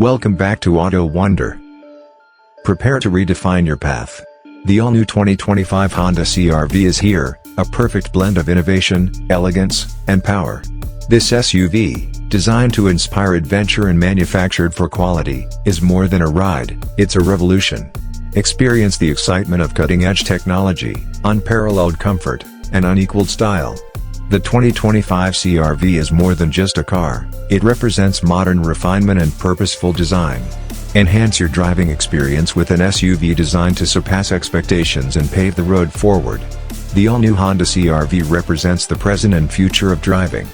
Welcome back to Auto Wonder. Prepare to redefine your path. The all-new 2025 Honda CR-V is here, a perfect blend of innovation, elegance, and power. This SUV, designed to inspire adventure and manufactured for quality, is more than a ride, it's a revolution. Experience the excitement of cutting-edge technology, unparalleled comfort, and unequaled style. The 2025 CR-V is more than just a car, it represents modern refinement and purposeful design. Enhance your driving experience with an SUV designed to surpass expectations and pave the road forward. The all-new Honda CR-V represents the present and future of driving.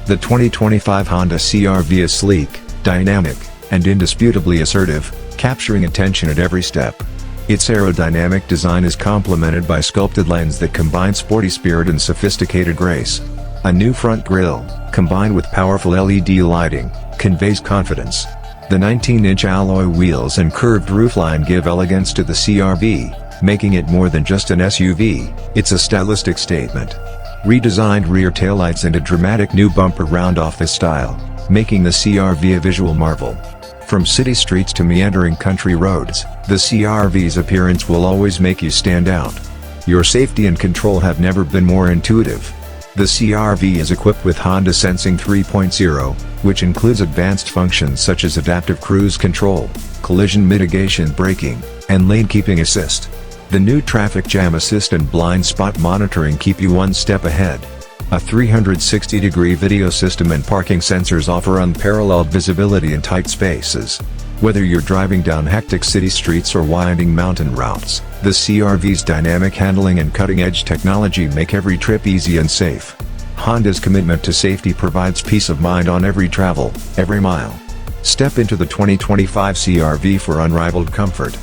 The 2025 Honda CR-V is sleek, dynamic, and indisputably assertive, capturing attention at every step. Its aerodynamic design is complemented by sculpted lines that combine sporty spirit and sophisticated grace. A new front grille, combined with powerful LED lighting, conveys confidence. The 19-inch alloy wheels and curved roofline give elegance to the CR-V, making it more than just an SUV, it's a stylistic statement. Redesigned rear taillights and a dramatic new bumper round off this style, making the CR-V a visual marvel. From city streets to meandering country roads, the CR-V's appearance will always make you stand out. Your safety and control have never been more intuitive. The CR-V is equipped with Honda Sensing 3.0, which includes advanced functions such as adaptive cruise control, collision mitigation braking, and lane keeping assist. The new traffic jam assist and blind spot monitoring keep you one step ahead. A 360-degree video system and parking sensors offer unparalleled visibility in tight spaces. Whether you're driving down hectic city streets or winding mountain routes, the CR-V's dynamic handling and cutting-edge technology make every trip easy and safe. Honda's commitment to safety provides peace of mind on every travel, every mile. Step into the 2025 CR-V for unrivaled comfort.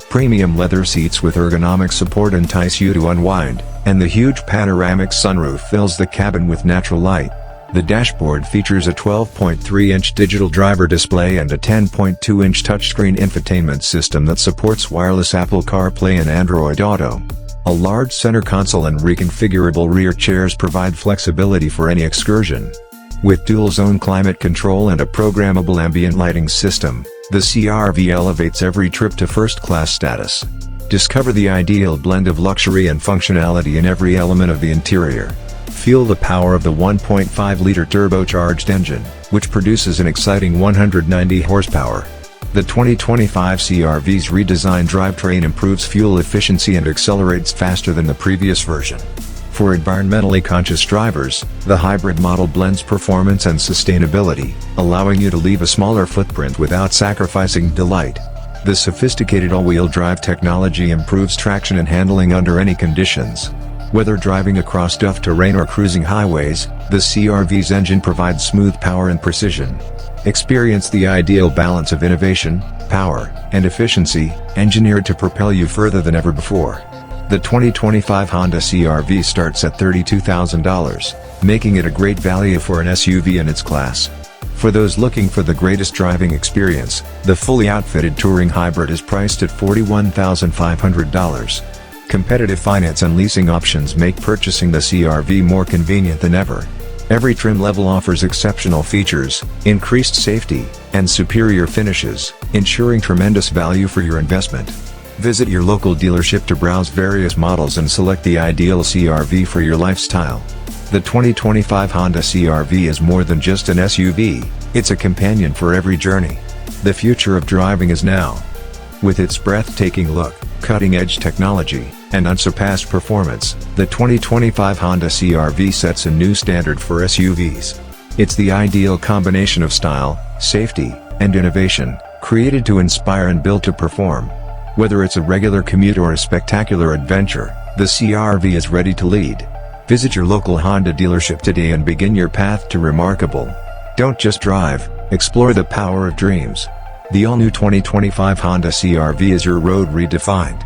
Premium leather seats with ergonomic support entice you to unwind, and the huge panoramic sunroof fills the cabin with natural light. The dashboard features a 12.3-inch digital driver display and a 10.2-inch touchscreen infotainment system that supports wireless Apple CarPlay and Android Auto. A large center console and reconfigurable rear chairs provide flexibility for any excursion. With dual-zone climate control and a programmable ambient lighting system, the CR-V elevates every trip to first-class status. Discover the ideal blend of luxury and functionality in every element of the interior. Feel the power of the 1.5-liter turbocharged engine, which produces an exciting 190 horsepower. The 2025 CR-V's redesigned drivetrain improves fuel efficiency and accelerates faster than the previous version. For environmentally conscious drivers, the hybrid model blends performance and sustainability, allowing you to leave a smaller footprint without sacrificing delight. The sophisticated all-wheel drive technology improves traction and handling under any conditions. Whether driving across tough terrain or cruising highways, the CR-V's engine provides smooth power and precision. Experience the ideal balance of innovation, power, and efficiency, engineered to propel you further than ever before. The 2025 Honda CR-V starts at $32,000, making it a great value for an SUV in its class. For those looking for the greatest driving experience, the fully outfitted touring hybrid is priced at $41,500. Competitive finance and leasing options make purchasing the CR-V more convenient than ever. Every trim level offers exceptional features, increased safety, and superior finishes, ensuring tremendous value for your investment. Visit your local dealership to browse various models and select the ideal CR-V for your lifestyle. The 2025 Honda CR-V is more than just an SUV, it's a companion for every journey. The future of driving is now. With its breathtaking look, cutting-edge technology, and unsurpassed performance, the 2025 Honda CR-V sets a new standard for SUVs. It's the ideal combination of style, safety, and innovation, created to inspire and built to perform. Whether it's a regular commute or a spectacular adventure, the CR-V is ready to lead. Visit your local Honda dealership today and begin your path to remarkable. Don't just drive, explore the power of dreams. The all-new 2025 Honda CR-V is your road redefined.